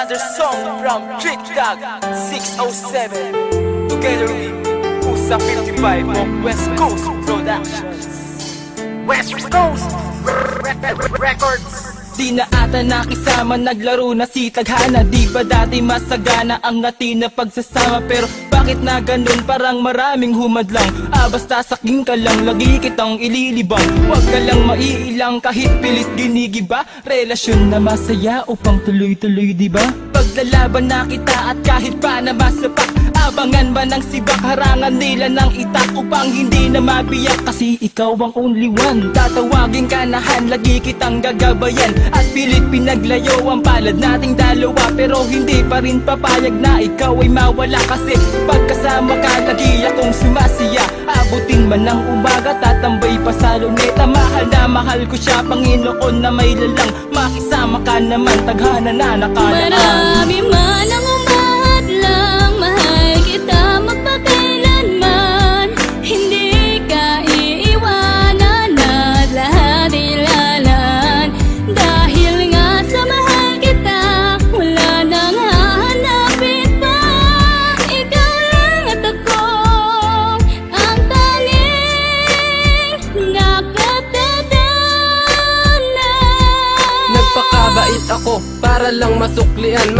another song from Trick Dog 607 together with Kusa 55 of West Coast Productions. West Coast Records. Di na ata nakisama, naglaro na si Tadhana. Di ba dati masagana ang ngati na pagsasama? Pero bakit na ganun, parang maraming humadlang? Basta saking ka lang, lagi kitang ililibang. Huwag ka lang maiilang kahit pilit ginigiba. Relasyon na masaya upang tuloy-tuloy, di ba? Paglalaban na kita at kahit pa na masapak, abangan ba ng sibak, harangan nila ng itak upang hindi na mabiyak. Kasi ikaw ang only one, tatawagin ka na Han, lagi kitang gagabayan. At pilit pinaglayo ang palad nating dalawa, pero hindi pa rin papayag na ikaw ay mawala. Kasi pagkasama ka, lagi akong sumasaya. Abutin man ng umaga, tatambay pa sa luneta. Mahal na mahal ko siya, Panginoon na may lalang. Makisama ka naman, Tadhana na nakalaan. Marami man ang umadlang, mahal kita magpakailanman. Hindi ka iiwanan at lahat ilalaan. Dahil nga sa mahal kita, wala nang hahanapin pa. Ikaw lang at ako ang tanging nakatadhana. Nagpakabait ako para lang masuklian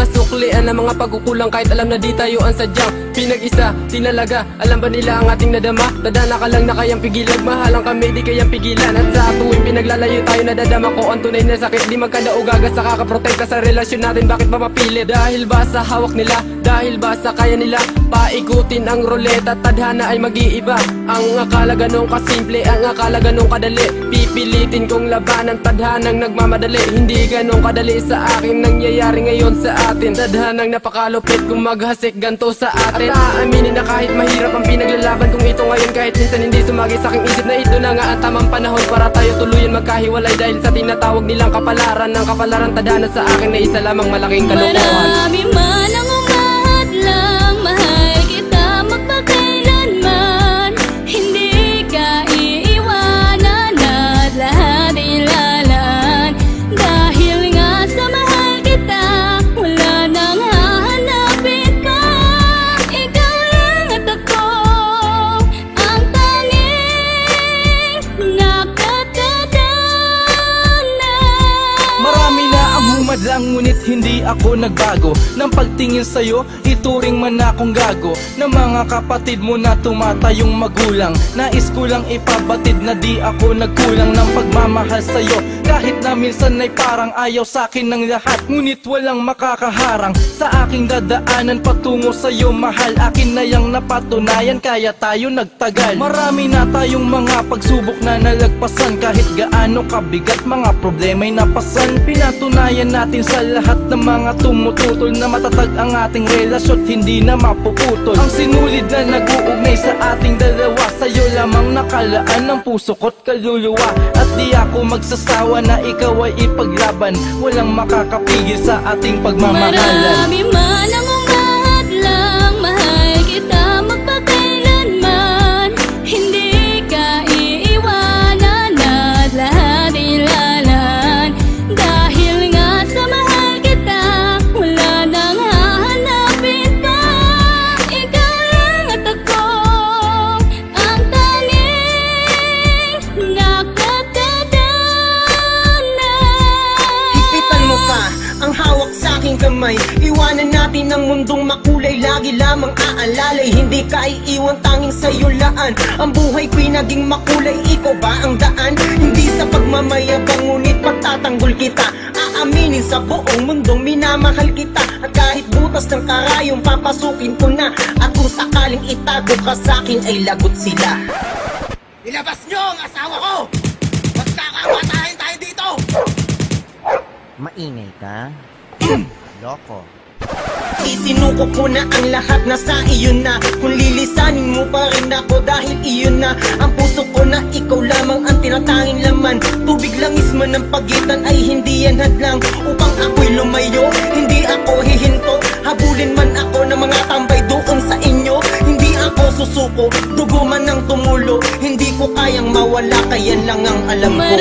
ang mga pagkukulang, kahit alam na di tayo ang sadyang pinag-isa. Tinalaga, alam ba nila ang ating nadama? Tadhana ka lang na kayang pigilan, mahalang kami di kayang pigilan. At sa tuwing pinaglalayo tayo, nadadama ko ang tunay na sakit. Di magkadaugagas sa kakaprotekta sa relasyon natin, bakit ba mapilit? Dahil ba sa hawak nila? Dahil ba sa kaya nila? Paikutin ang ruleta, Tadhana ay mag-iiba. Ang akala ganong kasimple, ang akala ganong kadali. Pipilitin kong labanan, Tadhanang nagmamadali. Hindi ganong kadali sa akin, nangyayari ngayon sa atin. Tadhanang napakalupit kung maghasik ganto sa atin. At aaminin na kahit mahirap ang pinaglalaban kung ito ngayon, kahit minsan hindi sumagi sa aking isip na ito na nga ang tamang panahon para tayo tuluyan magkahiwalay. Dahil sa tinatawag nilang kapalaran, ng kapalaran Tadhana sa akin na isa lamang malaking kalokohan. Marami man ang umadlang, mahal kita magpakailanman. Hindi ka iiwanan at lahat ilalaan. Dahil nga sa mahal kita, wala nang hahanapin pa. Ikaw lang at ako ang tanging nakatadhana. Marami na ang humadlang, ngunit hindi ako nagbago. Nang pagtingin sa'yo, ituring man akong gago. Na mga kapatid mo na tumatayong magulang, nais ko lang ipabatid na di ako nagkulang ng pagmamahal sa'yo. Kahit na minsan ay parang ayaw sa'kin ng lahat, ngunit walang makakaharang sa aking dadaanan patungo sa'yo, mahal. Akin na yang napatunayan, kaya tayo nagtagal. Marami na tayong mga pagsubok na nalagpasan, kahit gaano kabigat mga problema'y napasan. Pinatunayan natin sa lahat ng mga tumututol na matatag ang ating relasyon, hindi na mapuputol. Ang sinulid na nag-uugnay sa ating dalawa, sa'yo lamang nakalaan ng puso ko't kaluluwa. At di ako magsasawa na ikaw ay ipaglaban, walang makakapigil sa ating pagmamahalan. Marami man ang umadlang, mahal kita magpakailanman. Hindi ka iiwanan at lahat ilalaan. Dahil nga sa mahal kita, wala nang hahanapin pa. Ikaw lang at ako ang tanging nakatadhana. Higpitan mo pa ang hawak sa aking kamay. Iwanan natin ang mundong makulay, lagi lamang aalalay. Hindi ka iiwan, tanging sa'yo laan. Ang buhay ko'y naging makulay, ikaw ba ang daan? Hindi sa pagmamayabang, ngunit pagtatanggol kita. Aaminin sa buong mundong minamahal kita. At kahit butas ng karayong papasukin ko na, at kung sakaling itago ka sa'kin ay lagot sila. Ilabas nyo ang asawa ko! Magkakamatahin tayo dito! Maingay ka? Loko. Isinuko ko na ang lahat na sa iyo na. Kung lilisanin mo pa rin ako, dahil iyon na ang puso ko, na ikaw lamang ang tinatanging laman. Tubig langis man ang pagitan ay hindi yan hadlang upang ako'y lumayo, hindi ako hihinto. Habulin man ako ng mga tambay doon sa inyo, hindi ako susuko. Dugo man ang tumulo, hindi ko kayang mawala, kaya lang ang alam ko.